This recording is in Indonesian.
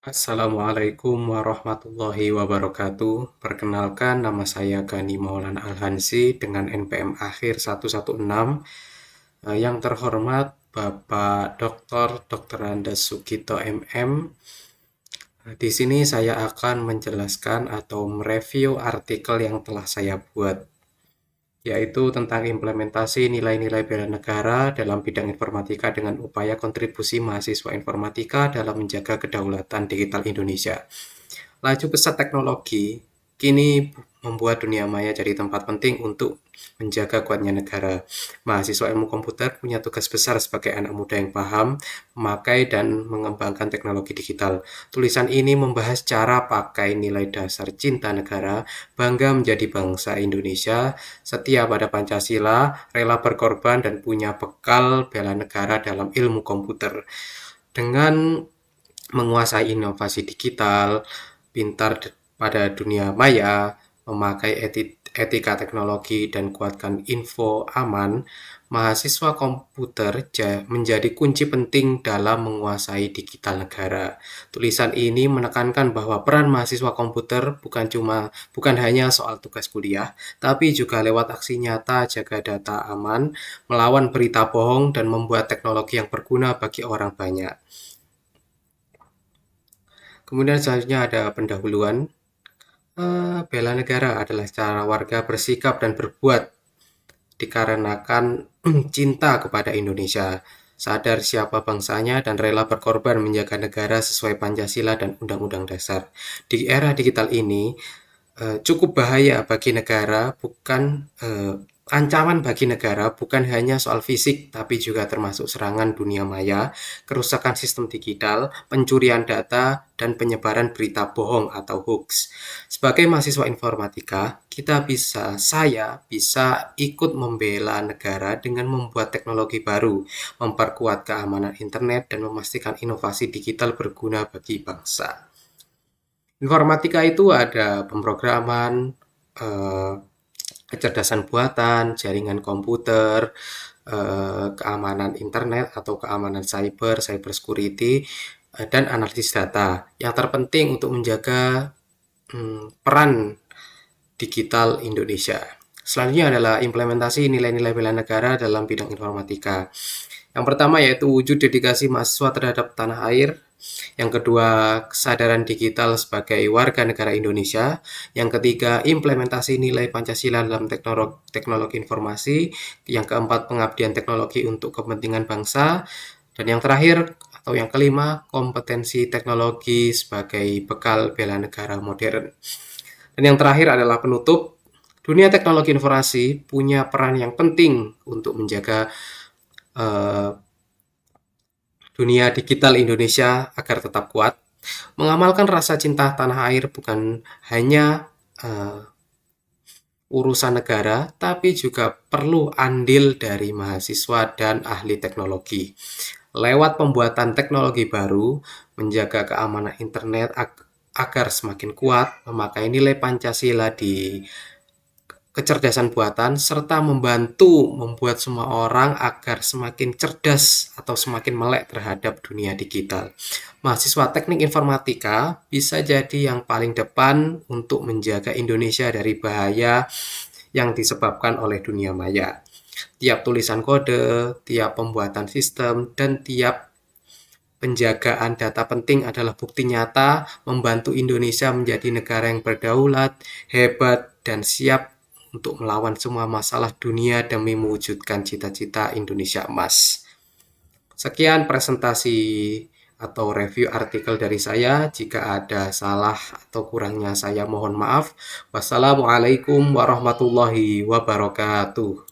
Assalamualaikum warahmatullahi wabarakatuh. Perkenalkan, nama saya Gani Maulana Al-Hansi dengan NPM akhir 116. Yang terhormat Bapak Dr. Andes Sugito MM. Di sini saya akan menjelaskan atau mereview artikel yang telah saya buat, yaitu tentang implementasi nilai-nilai bela negara dalam bidang informatika dengan upaya kontribusi mahasiswa informatika dalam menjaga kedaulatan digital Indonesia. Laju pesat teknologi kini membuat dunia maya jadi tempat penting untuk menjaga kuatnya negara. Mahasiswa ilmu komputer punya tugas besar sebagai anak muda yang paham, memakai, dan mengembangkan teknologi digital. Tulisan ini membahas cara pakai nilai dasar cinta negara, bangga menjadi bangsa Indonesia, setia pada Pancasila, rela berkorban, dan punya bekal bela negara dalam ilmu komputer. Dengan menguasai inovasi digital, pintar pada dunia maya, memakai etika teknologi, dan kuatkan info aman, mahasiswa komputer menjadi kunci penting dalam menguasai digital negara. Tulisan ini menekankan bahwa peran mahasiswa komputer bukan hanya soal tugas kuliah, tapi juga lewat aksi nyata jaga data aman, melawan berita bohong, dan membuat teknologi yang berguna bagi orang banyak. Kemudian selanjutnya ada pendahuluan. Bela negara adalah cara warga bersikap dan berbuat dikarenakan cinta kepada Indonesia, sadar siapa bangsanya, dan rela berkorban menjaga negara sesuai Pancasila dan Undang-Undang Dasar. Di era digital ini, cukup bahaya bagi negara, ancaman bagi negara bukan hanya soal fisik, tapi juga termasuk serangan dunia maya, kerusakan sistem digital, pencurian data, dan penyebaran berita bohong atau hoax. Sebagai mahasiswa informatika, saya bisa ikut membela negara dengan membuat teknologi baru, memperkuat keamanan internet, dan memastikan inovasi digital berguna bagi bangsa. Informatika itu ada pemrograman, kecerdasan buatan, jaringan komputer, keamanan internet atau keamanan cyber security, dan analisis data. Yang terpenting untuk menjaga peran digital Indonesia. Selanjutnya adalah implementasi nilai-nilai bela negara dalam bidang informatika. Yang pertama yaitu wujud dedikasi mahasiswa terhadap tanah air. Yang kedua, kesadaran digital sebagai warga negara Indonesia. Yang ketiga, implementasi nilai Pancasila dalam teknologi informasi. Yang keempat, pengabdian teknologi untuk kepentingan bangsa. Dan yang terakhir atau yang kelima, kompetensi teknologi sebagai bekal bela negara modern. Dan yang terakhir adalah penutup. Dunia teknologi informasi punya peran yang penting untuk menjaga dunia digital Indonesia agar tetap kuat. Mengamalkan rasa cinta tanah air bukan hanya urusan negara, tapi juga perlu andil dari mahasiswa dan ahli teknologi. Lewat pembuatan teknologi baru, menjaga keamanan internet agar semakin kuat, memakai nilai Pancasila di kecerdasan buatan, serta membantu membuat semua orang agar semakin cerdas atau semakin melek terhadap dunia digital. Mahasiswa teknik informatika bisa jadi yang paling depan untuk menjaga Indonesia dari bahaya yang disebabkan oleh dunia maya. Tiap tulisan kode, tiap pembuatan sistem, dan tiap penjagaan data penting adalah bukti nyata membantu Indonesia menjadi negara yang berdaulat, hebat, dan siap untuk melawan semua masalah dunia demi mewujudkan cita-cita Indonesia emas. Sekian presentasi atau review artikel dari saya. Jika ada salah atau kurangnya saya mohon maaf. Wassalamualaikum warahmatullahi wabarakatuh.